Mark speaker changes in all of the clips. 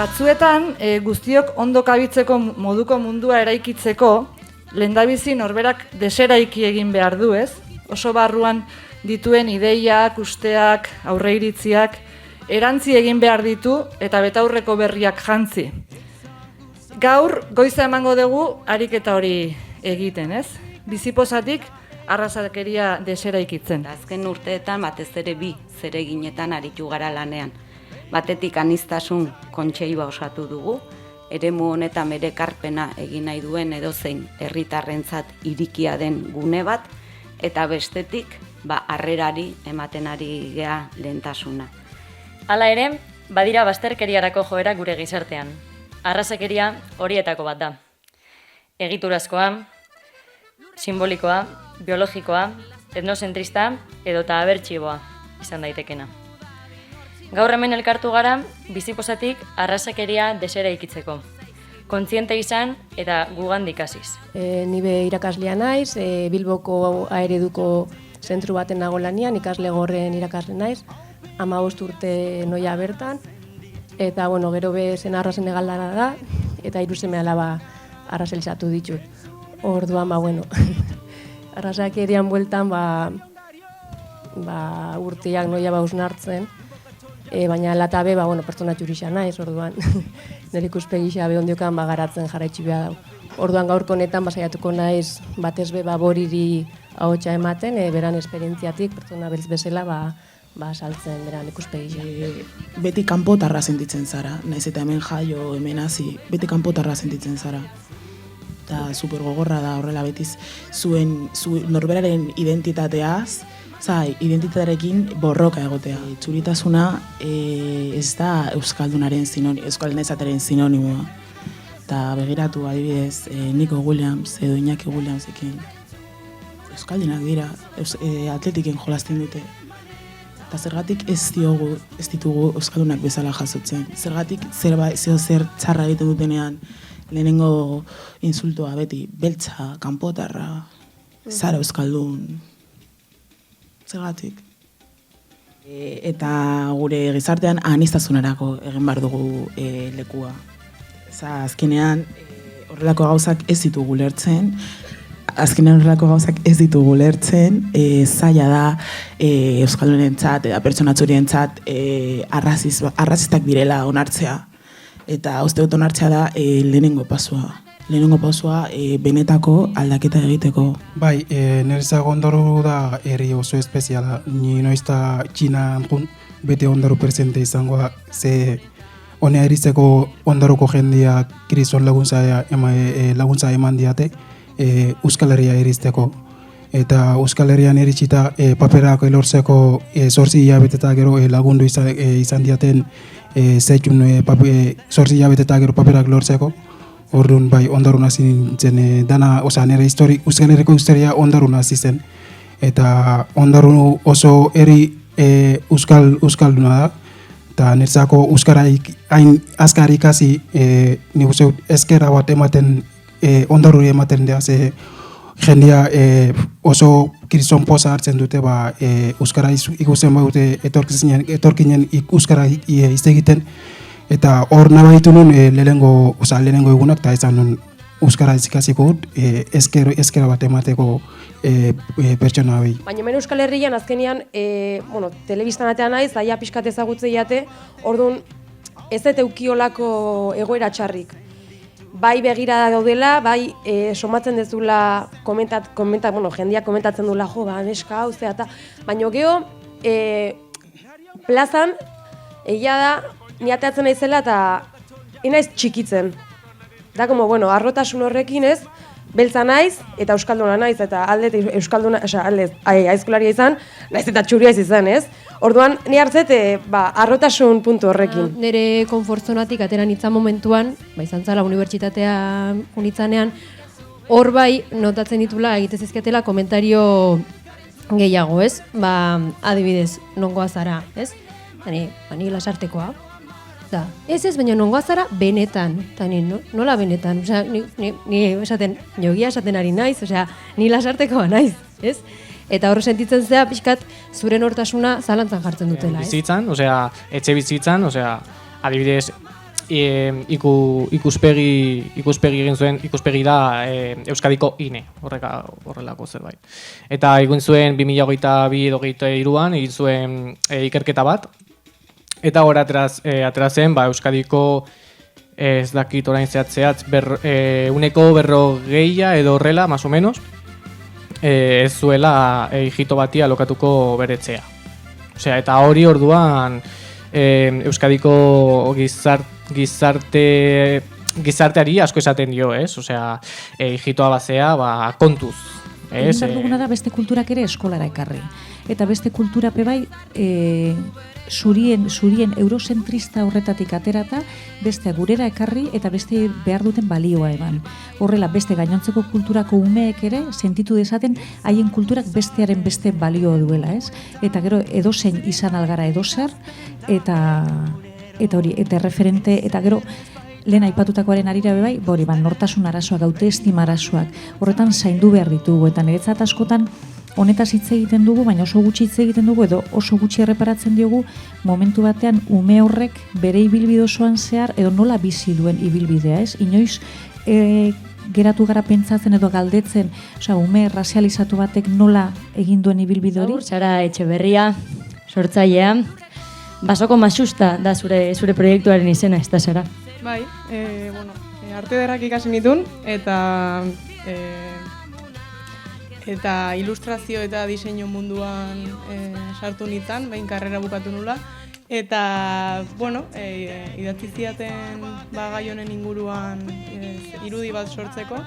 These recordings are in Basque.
Speaker 1: batzuetan guztiok ondo kabitzeko moduko mundua eraikitzeko, lehendabizi norberak deseraiki egin behar du, ez? Oso barruan dituen ideiak, usteak, aurreiritziak, erantzi egin behar ditu eta betaurreko berriak jantzi. Gaur, goiza emango dugu ariketa hori egiten, ez? Bizipozatik, arrasakeria deseraikitzen.
Speaker 2: Azken urteetan batez ere bi zereginetan aritu gara lanean. Batetik aniztasun kontseiba osatu dugu, eremu honetan bere ekarpena egin nahi duen edozein herritarrentzat irikia den gune bat, eta bestetik, harrerari ematen ari gea lehentasuna.
Speaker 3: Hala ere, badira bazterkeriarako joera gure gizartean. Arrazakeria horietako bat da. Egiturazkoa, simbolikoa, biologikoa, etnozentrista edota abertsiboa izan daitekena. Gaur hemen elkartu gara, bizipozatik arrazakeria deseraikitzeko. Kontziente izan eta gugandik hasiz.
Speaker 4: Ni be irakaslea naiz, Bilboko Aereduko zentru baten nago lanian, ikasle gorren irakasle naiz, 15 urte noia bertan, eta gero be zen arrazen egaldara da, eta 3 seme alaba arrazelizatu ditut. Orduan, arrazakerian bueltan, urteak noia hausnartzen, baina latabe, pertsona txurisa naiz, orduan, nire ikuspegisa behondiokan garatzen jarraitzi behar dau. Orduan gaurko honetan saiatuko naiz batez be boriri ahotsa ematen, beran esperientziatik, pertsona beltz bezala, saltzen beran ikuspegisa.
Speaker 5: Beti kanpotarra sentitzen zara, naiz eta hemen jaio, hemen hasi, beti kanpotarra sentitzen zara. Eta supergogorra da horrela betiz zuen norberaren identitateaz, identitatearekin borroka egotea. Txuritasuna ez da euskaldunaren sinonimoa, euskaldunaren sinonimoa. Eta begiratu adibidez Nico Williams edo Iñaki Williamsekin euskaldunak dira, atletiken jolasten dute. Eta zergatik ez ditugu euskaldunak bezala jasotzen. Zergatik zer txarra egiten dutenean lehenengo insultoa beti, beltza, kanpotarra, zara euskaldun. Zergatik. Eta gure gizartean aniztasunerako egin behar dugu lekua. Azkenean horrelako gauzak ez ditugu lertzen, zaila da euskaldunentzat eta pertsonatxurientzat arrazistak direla onartzea. Eta uste dut onartzea da lehenengo pasua. Lehenengo pausua benetako aldaketa egiteko.
Speaker 6: Bai, niretzako ondaru da herri oso espeziala. Ni noizta Txinan bete ondaru presente izangoa, ze honea erizeko ondaruko jendia kriston laguntza eman diate Euskal Herria erizteko. Eta Euskal Herrian eritsita paperak elortzeko 8 hilabetetak gero lagundu izan diaten zeitun 8 hilabetetak gero paperak lortzeko. Orduan bai ondarun hasi nintzen dana, nire Euskal Herriko historia ondarun hasi zen. Eta ondarun oso herri euskalduna da. Eta niretzako euskara hain azkar ikasi nik uste eskera bat ematen ondaruri ematen da, ze jendia oso kriston poza hartzen dute euskara ikusten badute etorkinen euskara izte egiten. Eta hor nabaitu nun lehenengo egunak, eta izan nun euskara ikasiko eskera bat emateko pertsona behi.
Speaker 4: Baina hemen Euskal Herrian azkenean, telebistan atean naiz, aia pixkat ezagutze jate, orduan ez dut eukiolako egoera txarrik. Bai begira daudela, bai somatzen dezula jendia komentatzen dula, neska hau, eta baina geho, plazan, egia da, ni ateatzen naizela eta inaiz txikitzen. Da, arrotasun horrekin ez, beltza naiz eta euskalduna naiz, eta alde euskalduna, aizkolaria izan, naiz eta txuria izan, ez? Orduan, ni hartzet, arrotasun puntu horrekin.
Speaker 7: Nire konfortzonatik atera nintzen momentuan, izan zala unibertsitatea unitzanean, hor bai notatzen ditula egitez ezketela komentario gehiago, ez? Adibidez, nongoa zara, ez? Ni lasartekoa. Da, ez, baina nongoa zara benetan. Eta nola benetan? Osea, ni esaten, jogia esaten ari naiz, osea, ni lasartekoa naiz, ez? Eta hor sentitzen zea, pixkat, zure nortasuna zalantzan jartzen dutela, ez?
Speaker 8: Bizitzan, osea, etxe bizitzan, osea, adibidez, ikuspegi egin zuen, ikuspegi da Euskadiko INE, horrelako zerbait. Eta egin zuen 2022-2023an egin zuen ikerketa bat, eta hor atera zen Euskadiko ez dakit orain zehatz, uneko 40 edo horrela, más o menos, ez zuela hijito bati alokatuko beretzea. Osea, eta hori orduan Euskadiko gizarteari asko esaten dio, ez? Osea, hijitoa bazea, kontuz.
Speaker 9: Egin behar duguna da beste kulturak ere eskolara ekarri. Eta beste kultura bai zurien eurozentrista horretatik aterata, beste gurera ekarri eta beste behar duten balioa eman. Horrela, beste gainontzeko kulturako umeek ere sentitu dezaten haien kulturak bestearen beste balioa duela, ez? Eta gero edozein izan algara edozer, eta hori, eta referente, eta gero lehen aipatutakoaren arira bai, nortasun arazoak, autoestima arazoak, horretan zaindu behar ditugu, eta niretzat askotan honetaz hitz egiten dugu, baina oso gutxi hitz egiten dugu, edo oso gutxi erreparatzen diogu momentu batean ume horrek bere ibilbide osoan zehar, edo nola bizi duen ibilbidea, ez? Inoiz geratu gara pentsatzen edo galdetzen, ume razializatu batek nola egin duen ibilbide hori?
Speaker 3: Sara Etxeberria, sortzailea, Basoko Masusta da zure proiektuaren izena, ez da, Sara?
Speaker 10: Bai, arte ederrak ikasi nituen, eta ilustrazio eta diseinu munduan sartu nintzen, behin karrera bukatu nula. Eta, idatzi ziaten gai honen inguruan irudi bat sortzeko.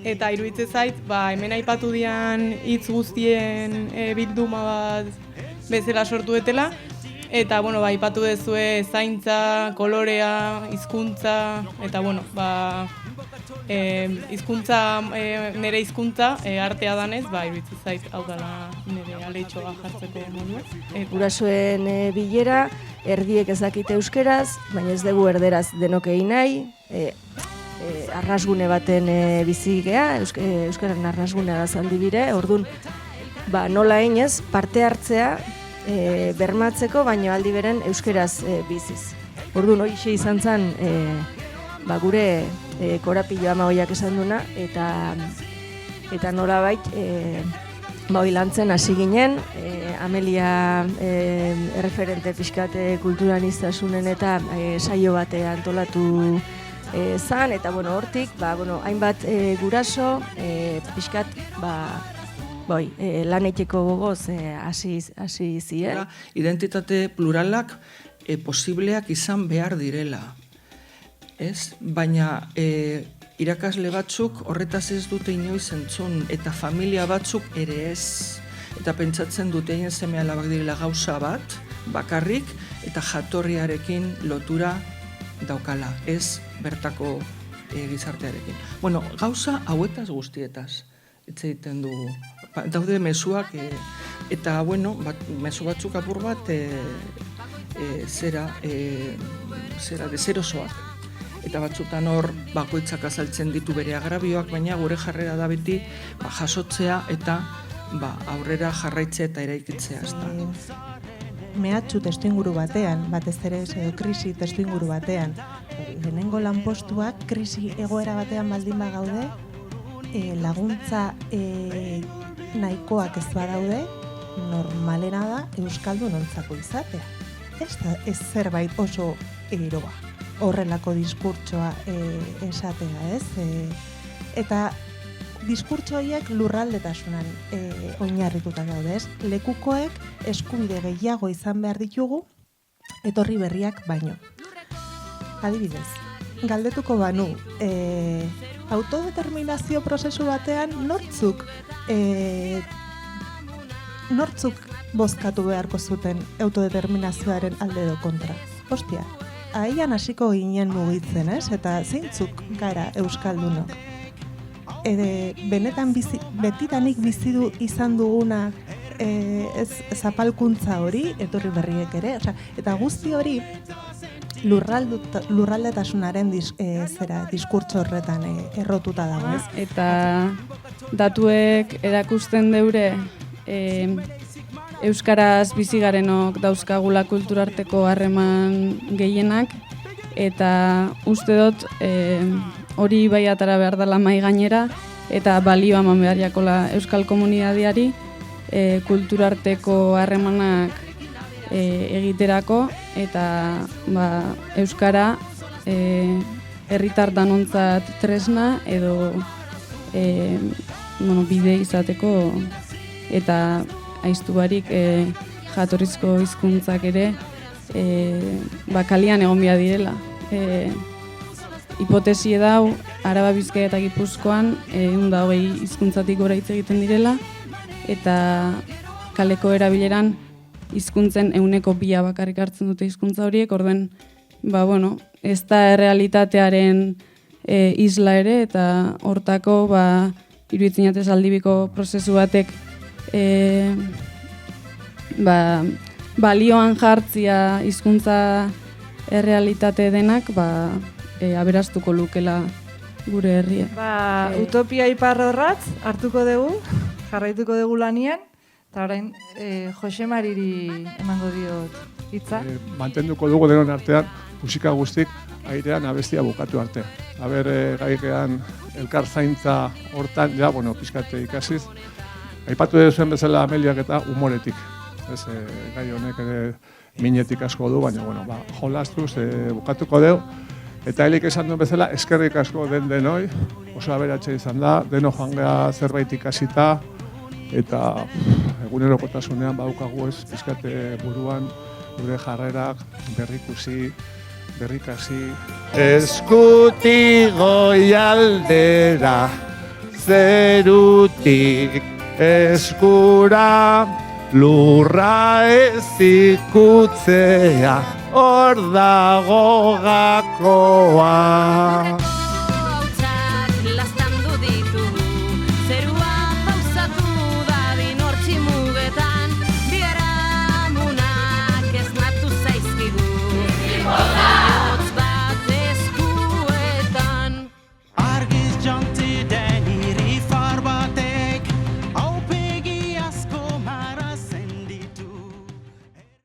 Speaker 10: Eta iruditze zait, hemen aipatu dian hitz guztien bilduma bat bezala sortu detela. Eta, aipatu dezue zaintza, kolorea, hizkuntza, eta, hizkuntza, nire hizkuntza artea danez, iruditzen zait hau dela nire aleitxoa jartzeko modua.
Speaker 11: Gurasoen bilera, erdiek ez dakite euskeraz, baina ez dugu erderaz denok egin nahi, arrasgune baten bizi gea, euskararen arrasgunea da zaldibire, orduan nola eginez parte hartzea bermatzeko, baina aldi beren euskeraz biziz. Orduan horixe izan zen gure korapilo amagoiak esan duna, eta nolabait lantzen hasi ginen, Amelia erreferente pixkate kulturaniztasunen eta saio bate antolatu zan, eta hortik, hainbat guraso pixkat laneteko gogoz hasi ziren.
Speaker 12: Identitate pluralak posibleak izan behar direla. Ez? Baina irakasle batzuk horretaz ez dute inoiz entzun, eta familia batzuk ere ez. Eta pentsatzen dute egin seme alabak direla gauza bat, bakarrik, eta jatorriarekin lotura daukala, ez bertako gizartearekin. Gauza hauetaz guztietaz hitz egiten dugu. Daude mezuak, eta mezu batzuk apur bat deserosoak. Eta batzutan hor bakoitzak azaltzen ditu bere agrabioak, baina gure jarrera da beti jasotzea eta aurrera jarraitzea eta eraikitzea.
Speaker 13: Mehatxu testuinguru batean, batez ere krisi testuinguru batean, lehenengo lanpostuak krisi egoera batean baldin bagaude, laguntza nahikoak ez badaude, normalena da euskaldun ontzako izatea. Ez zerbait oso eroa. Horrelako diskurtsoa esatea, ez? Eta diskurtso horiek lurraldetasunan oinarrituta daude, ez? Lekukoek eskubide gehiago izan behar ditugu, etorri berriak baino. Adibidez, galdetuko banu, autodeterminazio prozesu batean nortzuk bozkatu beharko zuten autodeterminazioaren alde edo kontra? Ostia, aian hasiko ginen mugitzen, ez? Eta zeintzuk gara euskaldunok. Benetan betidanik bizidu izan duguna zapalkuntza hori, etorri berriek ere, eta guzti hori lurraldetasunaren diskurtso horretan errotuta dago, ez?
Speaker 14: Eta datuek erakusten deure euskaraz bizigarenok dauzkagula kulturarteko harreman gehienak, eta uste dut hori bai atara behar dela mai gainera, eta balioa eman behar jakola euskal komunitateari kulturarteko harremanak egiterako, eta euskara herritar danontzat tresna edo bide izateko, eta aiztu barik jatorrizko hizkuntzak ere kalian egon behar direla. Hipotesie dau, Araba, Bizkaia eta Gipuzkoan 120 hizkuntzatik gora hitz egiten direla, eta kaleko erabileran hizkuntzen 100% bakarrik hartzen dute hizkuntza horiek, orduen, ez da errealitatearen isla ere, eta hortako, iruditzen jatez aldibiko prozesu batek balioan jartzia hizkuntza errealitate denak, aberastuko lukela gure herria.
Speaker 1: Utopia iparrorratz hartuko dugu, jarraituko dugu lanian, eta orain Jose Mariri emango diot hitza.
Speaker 15: Mantenduko dugu denon artean, musika guztik airean abestia bukatu arte. Gaikean elkar zaintza hortan, pizkate ikasiz. Aipatu duzuen bezala Ameliak eta humoretik. Gai honek ere minetik asko du, baina jolastuz bukatuko dugu. Eta helik esan duen bezala, eskerrik asko denoi, oso aberatxe izan da, deno joan geha zerbait ikasita, eta egunerokotasunean baukagu ez, pizkate buruan, gure jarrerak, berrikusi, berrikasi.
Speaker 16: Eskutik goialdera, zerutik eskura, lurra ez ikutzea, hor dago gakoa.